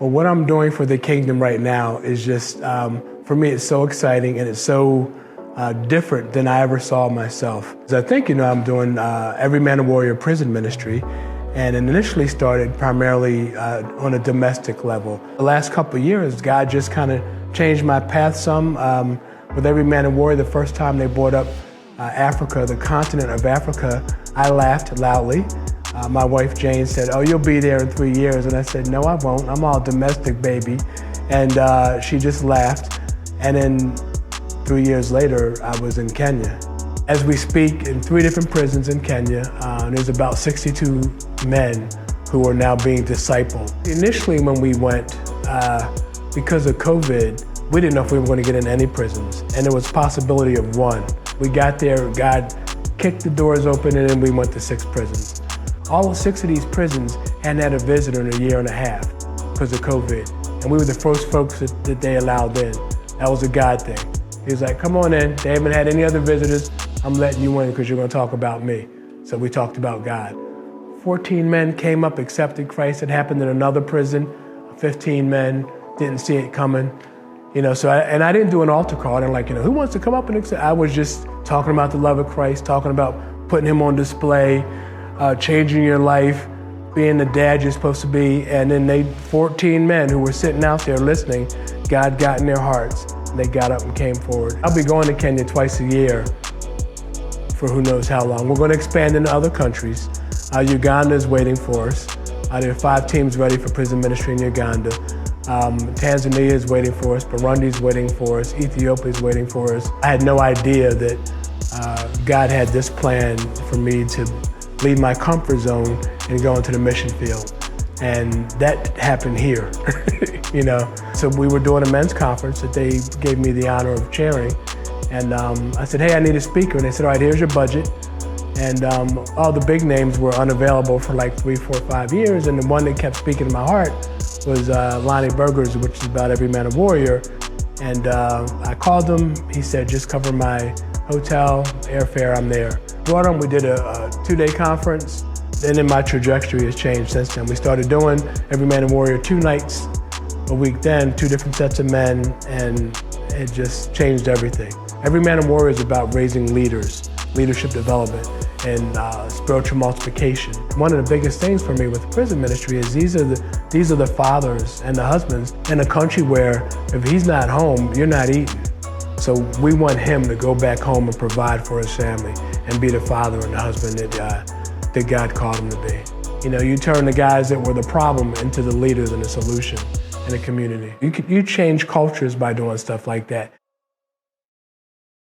Well, what I'm doing for the kingdom right now is just, for me, it's so exciting and it's so different than I ever saw myself. I think, I'm doing Every Man a Warrior prison ministry, and it initially started primarily on a domestic level. The last couple of years, God just kind of changed my path some. With Every Man a Warrior, the first time they brought up Africa, the continent of Africa, I laughed loudly. My wife Jane said, "Oh, you'll be there in 3 years." And I said, "No, I won't. I'm all domestic, baby." And she just laughed. And then 3 years later, I was in Kenya. As we speak, in 3 different prisons in Kenya, there's about 62 men who are now being discipled. Initially, when we went, because of COVID, we didn't know if we were going to get in any prisons, and there was possibility of 1. We got there, God kicked the doors open, and then we went to 6 prisons. All 6 of these prisons hadn't had a visitor in a year and a half because of COVID, and we were the first folks that they allowed in. That was a God thing. He was like, "Come on in. They haven't had any other visitors. I'm letting you in because you're going to talk about me." So we talked about God. 14 men came up, accepted Christ. It happened in another prison. 15 men didn't see it coming. I didn't do an altar call. I didn't who wants to come up and accept? I was just talking about the love of Christ, talking about putting him on display, changing your life, being the dad you're supposed to be. And then 14 men who were sitting out there listening, God got in their hearts. And they got up and came forward. I'll be going to Kenya twice a year for who knows how long. We're going to expand into other countries. Uganda is waiting for us. There are 5 teams ready for prison ministry in Uganda. Tanzania is waiting for us. Burundi is waiting for us. Ethiopia is waiting for us. I had no idea that God had this plan for me to leave my comfort zone and go into the mission field. And that happened here, So we were doing a men's conference that they gave me the honor of chairing. And I said, "Hey, I need a speaker." And they said, "All right, here's your budget." And all the big names were unavailable for like 3, 4, 5 years. And the one that kept speaking to my heart was Lonnie Burgers, which is about Every Man a Warrior. And I called him. He said, "Just cover my hotel, airfare, I'm there." Brought him, we did a 2-day conference. And then my trajectory has changed since then. We started doing Every Man a Warrior 2 nights a week then, 2 different sets of men, and it just changed everything. Every Man a Warrior is about raising leaders, leadership development, and spiritual multiplication. One of the biggest things for me with prison ministry is these are the fathers and the husbands in a country where if he's not home, you're not eating. So we want him to go back home and provide for his family and be the father and the husband that God called him to be. You turn the guys that were the problem into the leaders and the solution in the community. You change cultures by doing stuff like that.